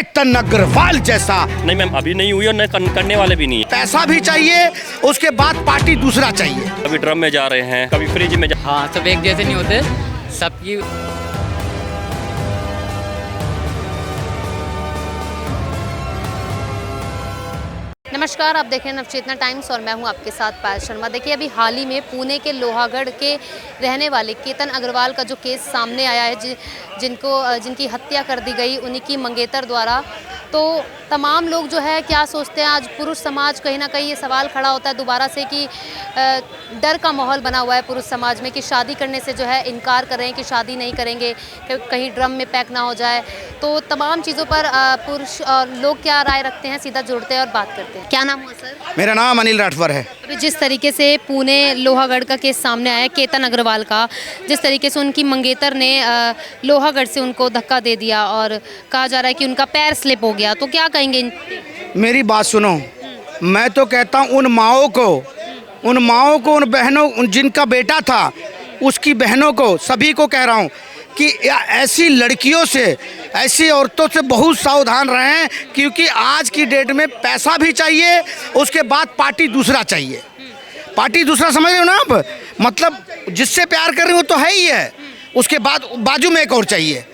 चेतन अग्रवाल जैसा। नहीं मैम, अभी नहीं हुई और न करने वाले भी नहीं है। पैसा भी चाहिए, उसके बाद पार्टी दूसरा चाहिए। कभी ड्रम में जा रहे हैं, कभी फ्रिज में हाँ, सब एक जैसे नहीं होते, सबकी। नमस्कार, आप देख रहे हैं नवचेतना टाइम्स और मैं हूं आपके साथ पायल शर्मा। देखिए, अभी हाल ही में पुणे के लोहागढ़ के रहने वाले केतन अग्रवाल का जो केस सामने आया है, जिनकी हत्या कर दी गई उन्हीं की मंगेतर द्वारा। तो तमाम लोग जो है क्या सोचते हैं, आज पुरुष समाज कहीं ना कहीं ये सवाल खड़ा होता है दोबारा से कि डर का माहौल बना हुआ है पुरुष समाज में कि शादी करने से जो है इनकार कर रहे हैं कि शादी नहीं करेंगे, कहीं ड्रम में पैक ना हो जाए। तो तमाम चीज़ों पर पुरुष और लोग क्या राय रखते हैं, सीधा जुड़ते हैं और बात करते हैं। क्या नाम हुआ सर? मेरा नाम अनिल राठौर है। अभी जिस तरीके से पुणे लोहागढ़ का केस सामने आया केतन अग्रवाल का, जिस तरीके से उनकी मंगेतर ने लोहागढ़ से उनको धक्का दे दिया और कहा जा रहा है कि उनका पैर स्लिप हो गया, तो क्या कहेंगे? मेरी बात सुनो, मैं तो कहता हूँ उन माओं को, उन बहनों, जिनका बेटा था, उसकी बहनों को, सभी को कह रहा हूँ कि ऐसी लड़कियों से, ऐसी औरतों से बहुत सावधान रहें, क्योंकि आज की डेट में पैसा भी चाहिए, उसके बाद पार्टी दूसरा चाहिए। पार्टी दूसरा समझ रहे हो ना आप? मतलब जिससे प्यार कर रहे हो तो है ही है, उसके बाद बाजू में एक और चाहिए।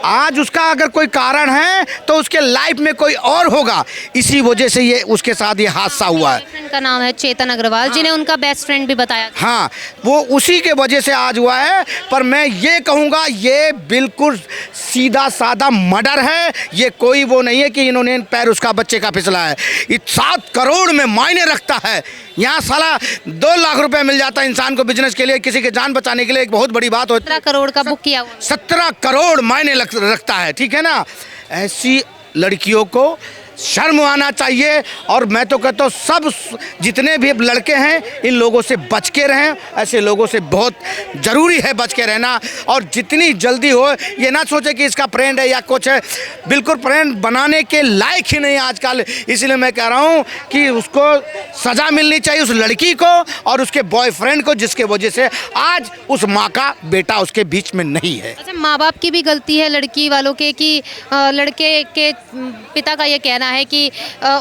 आज उसका अगर कोई कारण है तो उसके लाइफ में कोई और होगा, इसी वजह से ये उसके साथ ये हादसा हुआ है। का नाम है चेतन अग्रवाल, हाँ। जिन्हें उनका बेस्ट फ्रेंड भी बताया। हाँ, वो उसी के वजह से आज हुआ है। पर मैं ये कहूँगा, ये बिल्कुल सीधा साधा मर्डर है। ये कोई वो नहीं है कि इन्होंने पैर उसका बच्चे का फिसला है। ये 7 करोड़ में मायने रखता है। यहाँ साला 2 लाख रुपए मिल जाता है इंसान को बिजनेस के लिए, किसी की जान बचाने के लिए, एक बहुत बड़ी बात होती है। 17 करोड़ का बुक किया हुआ। 17 करोड़ मायने रखता है, ठीक है ना? ऐसी लड़कियों को शर्म आना चाहिए। और मैं तो कहता हूँ सब जितने भी लड़के हैं, इन लोगों से बच के रहें। ऐसे लोगों से बहुत ज़रूरी है बच के रहना। और जितनी जल्दी हो, ये ना सोचे कि इसका फ्रेंड है या कुछ है, बिल्कुल फ्रेंड बनाने के लायक ही नहीं आजकल। इसलिए मैं कह रहा हूँ कि उसको सज़ा मिलनी चाहिए, उस लड़की को और उसके बॉयफ्रेंड को, जिसके वजह से आज उस माँ का बेटा उसके बीच में नहीं है। अच्छा, माँ बाप की भी गलती है लड़की वालों के कि लड़के के पिता का ये कहना है कि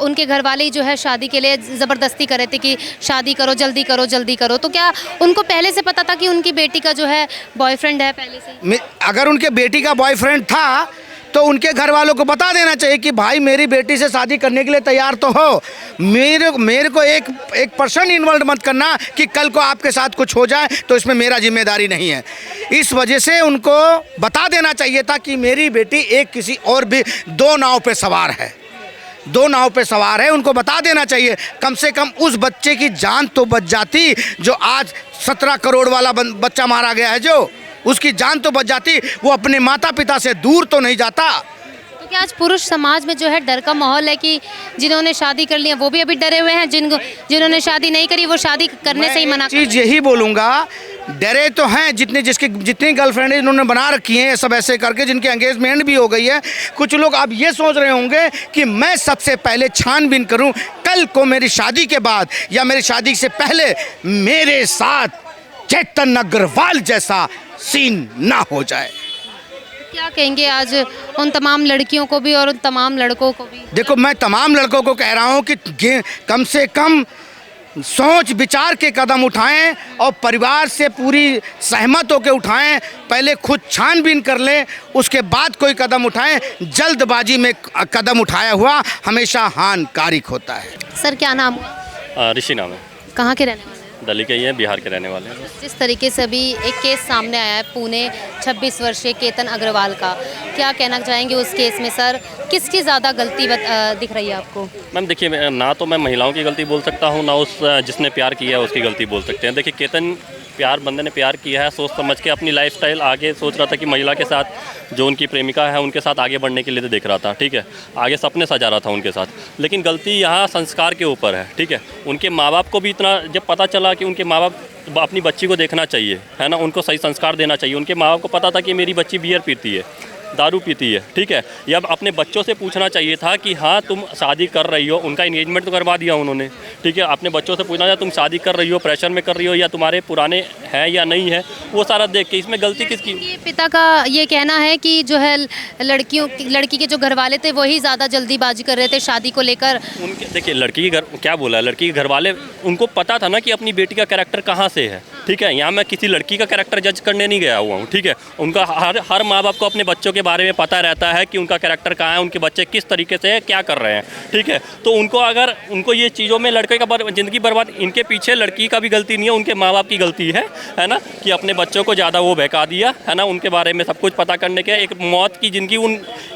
उनके घर वाले ही जो है शादी के लिए ज़बरदस्ती कर रहे थे कि शादी करो, जल्दी करो, जल्दी करो। तो क्या उनको पहले से पता था कि उनकी बेटी का जो है बॉयफ्रेंड है पहले से? अगर उनके बेटी का बॉयफ्रेंड था तो उनके घर वालों को बता देना चाहिए कि भाई मेरी बेटी से शादी करने के लिए तैयार तो हो, मेरे को 1% इन्वॉल्व मत करना कि कल को आपके साथ कुछ हो जाए तो इसमें मेरा जिम्मेदारी नहीं है। इस वजह से उनको बता देना चाहिए था कि मेरी बेटी एक किसी और भी 2 नाव पे सवार है, 2 नाव पे सवार है। उनको बता देना चाहिए, कम से कम उस बच्चे की जान तो बच जाती। जो आज 17 करोड़ वाला बच्चा मारा गया है, जो उसकी जान तो बच जाती, वो अपने माता पिता से दूर तो नहीं जाता। तो क्या आज पुरुष समाज में जो है डर का माहौल है कि जिन्होंने शादी कर लिया वो भी अभी डरे हुए हैं, जिन्होंने शादी नहीं करी वो शादी करने से ही मना? चीज़ यही बोलूँगा, डरे तो हैं जितनी गर्लफ्रेंड इन्होंने बना रखी हैं, सब ऐसे करके जिनकी एंगेजमेंट भी हो गई है। कुछ लोग अब ये सोच रहे होंगे कि मैं सबसे पहले छानबीन करूं, कल को मेरी शादी के बाद या मेरी शादी से पहले मेरे साथ चेतन अग्रवाल जैसा सीन ना हो जाए। क्या कहेंगे आज उन तमाम लड़कियों को भी और उन तमाम लड़कों को भी? देखो, मैं तमाम लड़कों को कह रहा हूँ कि कम से कम सोच विचार के कदम उठाएं और परिवार से पूरी सहमत होकर उठाएं। पहले खुद छानबीन कर लें, उसके बाद कोई कदम उठाएं। जल्दबाजी में कदम उठाया हुआ हमेशा हानिकारक होता है। सर, क्या नाम हुआ? ऋषि नाम है। कहाँ के रहने वाले हैं? दिल्ली के ही हैं, बिहार के रहने वाले हैं। जिस तरीके से अभी एक केस सामने आया है पुणे 26 वर्षीय केतन अग्रवाल का, क्या कहना चाहेंगे उस केस में? सर, किसकी ज़्यादा गलती दिख रही है आपको? मैम देखिए, ना तो मैं महिलाओं की गलती बोल सकता हूँ, ना उस जिसने प्यार किया है उसकी गलती बोल सकते हैं। देखिए, केतन बंदे ने प्यार किया है, सोच समझ के अपनी लाइफस्टाइल आगे सोच रहा था कि महिला के साथ जो उनकी प्रेमिका है उनके साथ आगे बढ़ने के लिए देख रहा था, ठीक है, आगे सपने सजा रहा था उनके साथ। लेकिन गलती यहाँ संस्कार के ऊपर है, ठीक है। उनके माँ बाप को भी इतना जब पता चला कि उनके माँ बाप अपनी बच्ची को देखना चाहिए, है ना, उनको सही संस्कार देना चाहिए। उनके माँ बाप को पता था कि मेरी बच्ची बियर पीती है, दारू पीती है, ठीक है। या अपने बच्चों से पूछना चाहिए था कि हाँ तुम शादी कर रही हो, उनका इंगेजमेंट तो करवा दिया उन्होंने, ठीक है, अपने बच्चों से पूछना है तुम शादी कर रही हो, प्रेशर में कर रही हो या तुम्हारे पुराने हैं या नहीं है, वो सारा देख के इसमें गलती किसकी? ये पिता का ये कहना है कि जो है लड़की के जो घर वाले थे वही ज़्यादा जल्दीबाजी कर रहे थे शादी को लेकर। उनके देखिए, लड़की के घर क्या बोला है, लड़की के घर वाले उनको पता था ना कि अपनी बेटी का कैरेक्टर कहाँ से है। ठीक है, यहाँ मैं किसी लड़की का कैरेक्टर जज करने नहीं गया हुआ हूँ। ठीक है, उनका हर माँ बाप को अपने बच्चों के बारे में पता रहता है कि उनका कैरेक्टर कहाँ है, उनके बच्चे किस तरीके से क्या कर रहे हैं। ठीक है, तो उनको अगर उनको ये चीज़ों में लड़के का ज़िंदगी बर्बाद, इनके पीछे लड़की का भी गलती नहीं है, उनके माँ बाप की गलती है ना, कि अपने बच्चों को ज़्यादा वो बहका दिया है ना, उनके बारे में सब कुछ पता करने के। एक मौत की ज़िंदगी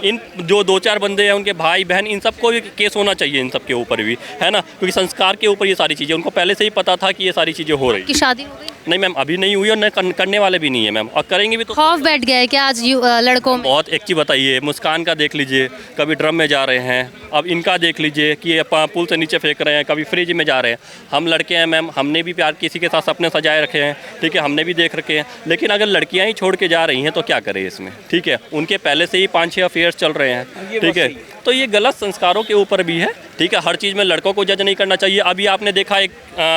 इन जो 2-4 बंदे हैं, उनके भाई बहन, इन सबको भी केस होना चाहिए, इन सब के ऊपर भी, है ना, क्योंकि संस्कार के ऊपर ये सारी चीज़ें, उनको पहले से ही पता था कि ये सारी चीज़ें हो रही की शादी हो गई? नहीं मैम, अभी नहीं हुई और न करने वाले भी नहीं है मैम, और करेंगे भी तो। खौफ बैठ गया है क्या आज लड़कों में? बहुत। एक चीज़ बताइए, मुस्कान का देख लीजिए, कभी ड्रम में जा रहे हैं, अब इनका देख लीजिए कि ये पुल से नीचे फेंक रहे हैं, कभी फ्रिज में जा रहे हैं। हम लड़के हैं मैम, हमने भी प्यार किसी के साथ सपने सजाए रखे हैं। ठीक है, हमने भी देख रखे हैं, लेकिन अगर लड़कियां ही छोड़ के जा रही हैं तो क्या करें इसमें। ठीक है, उनके पहले से ही 5-6 अफेयर्स चल रहे हैं। ठीक है, तो ये गलत संस्कारों के ऊपर भी है। ठीक है, हर चीज़ में लड़कों को जज नहीं करना चाहिए। अभी आपने देखा एक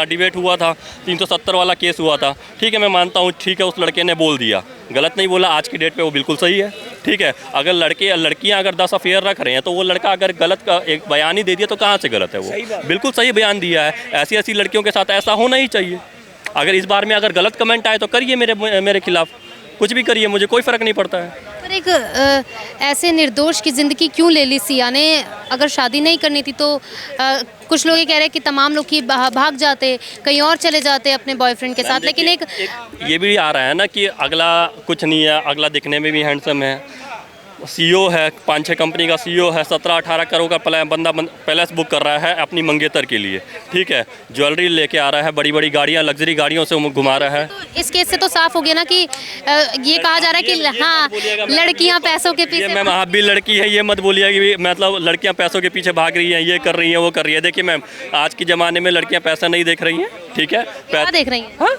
डिबेट हुआ था, 370 वाला केस हुआ था। ठीक है, मैं मानता हूँ, ठीक है, उस लड़के ने बोल दिया, गलत नहीं बोला, आज की डेट पे वो बिल्कुल सही है। ठीक है, अगर लड़के या लड़कियां अगर 10 अफेयर रख रहे हैं तो वो लड़का अगर गलत का एक बयान ही दे दिया तो कहाँ से गलत है? वो बिल्कुल सही बयान दिया है। ऐसी लड़कियों के साथ ऐसा होना ही चाहिए। अगर इस बार में अगर गलत कमेंट आए तो करिए मेरे खिलाफ, कुछ भी करिए, मुझे कोई फ़र्क नहीं पड़ता है। पर एक ऐसे निर्दोष की ज़िंदगी क्यों ले ली सिया ने? अगर शादी नहीं करनी थी तो कुछ लोग ये कह रहे हैं कि तमाम लोग ही भाग जाते, कहीं और चले जाते अपने बॉयफ्रेंड के साथ। लेकिन एक ये भी आ रहा है ना कि अगला कुछ नहीं है, अगला दिखने में भी हैंडसम है, सीईओ है, 5-6 कंपनी का सीईओ है, 17-18 करोड़ का बंदा पैलेस बुक कर रहा है अपनी मंगेतर के लिए। ठीक है, ज्वेलरी लेके आ रहा है, बड़ी बड़ी गाड़ियाँ, लग्जरी गाड़ियों से घुमा रहा है। तो इस केस से तो साफ हो गया ना कि ये कहा जा रहा है कि हाँ, लड़कियां पैसों के पीछे। मैम, आप भी लड़की है, ये मत बोलिए कि मतलब लड़कियां पैसों के पीछे भाग रही हैं, ये कर रही हैं, वो कर रही है। देखिए मैम, आज के ज़माने में लड़कियां पैसा नहीं देख रही हैं। ठीक है, क्या देख रही हैं? हाँ,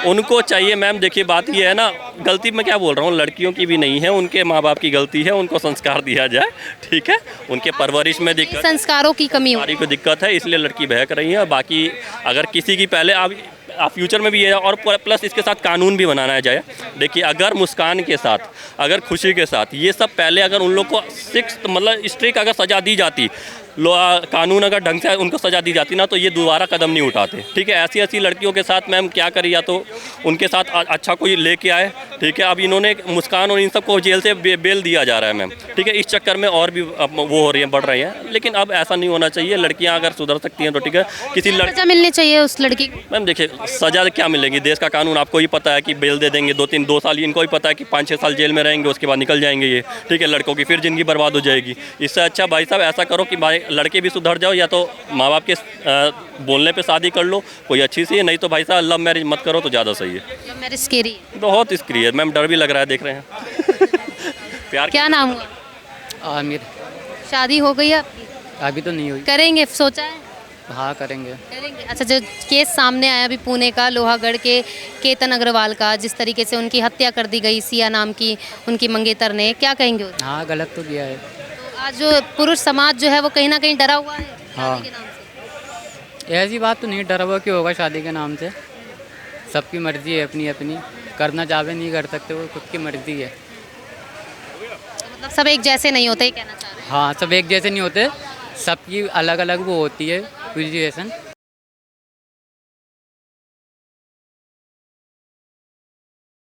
उनको चाहिए मैम। देखिए, बात ये है ना, गलती मैं क्या बोल रहा हूँ, लड़कियों की भी नहीं है, उनके माँ बाप की गलती है, उनको संस्कार दिया जाए। ठीक है, उनके परवरिश में दिक्कत, संस्कारों की कमी हो, को दिक्कत है, इसलिए लड़की बहक रही है। बाकी अगर किसी की पहले आप फ्यूचर में भी है, और प्लस इसके साथ कानून भी बनाना जाए। देखिए, अगर मुस्कान के साथ, अगर खुशी के साथ ये सब पहले अगर उन लोग को 6 मतलब स्ट्रिक्ट अगर सज़ा दी जाती, कानून अगर ढंग से उनको सज़ा दी जाती ना, तो ये दोबारा कदम नहीं उठाते। ठीक है, ऐसी लड़कियों के साथ मैम क्या करें, या तो उनके साथ अच्छा कोई लेके आए। ठीक है, अब इन्होंने मुस्कान और इन सबको जेल से बेल दिया जा रहा है मैम। ठीक है, इस चक्कर में और भी वो हो रही है, बढ़ रही है, लेकिन अब ऐसा नहीं होना चाहिए। लड़कियां अगर सुधर सकती हैं तो ठीक है, किसी सजा मिलनी चाहिए उस लड़की को। मैम देखिए, सज़ा क्या मिलेगी, देश का कानून आपको ही पता है कि बेल दे देंगे, 2 साल, इनको ही पता है कि 5-6 साल जेल में रहेंगे, उसके बाद निकल जाएंगे ये। ठीक है, लड़कों की फिर ज़िंदगी बर्बाद हो जाएगी। इससे अच्छा भाई साहब ऐसा करो कि भाई लड़के भी सुधर जाओ, या तो माँ बाप के बोलने पे शादी कर लो कोई अच्छी सी, नहीं तो भाई साहब लव मैरिज मत करो तो ज़्यादा सही है। लव मैरिज स्कैरी, बहुत स्कैरी है मैम, डर भी लग रहा है, देख रहे हैं। प्यार क्या नाम हुआ? आमिर। शादी हो गई है आपकी? अभी तो नहीं हुई। करेंगे, सोचा है? हाँ, करेंगे। अच्छा, जो केस सामने आया अभी पुणे का, लोहागढ़ के केतन अग्रवाल का, जिस तरीके से उनकी हत्या कर दी गई सिया नाम की उनकी मंगेतर ने, क्या कहेंगे? हाँ, गलत तो किया है। तो आज जो पुरुष समाज जो है वो कहीं ना कहीं डरा हुआ है हाँ, शादी के नाम से। ऐसी बात तो नहीं, डरा हुआ क्यों होगा शादी के नाम से? सबकी मर्जी है अपनी अपनी, करना चाहे नहीं कर सकते, वो खुद की मर्जी है। मतलब सब एक जैसे नहीं होते, कहना चाह रहे हैं। हाँ, सब एक जैसे नहीं होते, सबकी अलग अलग वो होती है पोजीशन।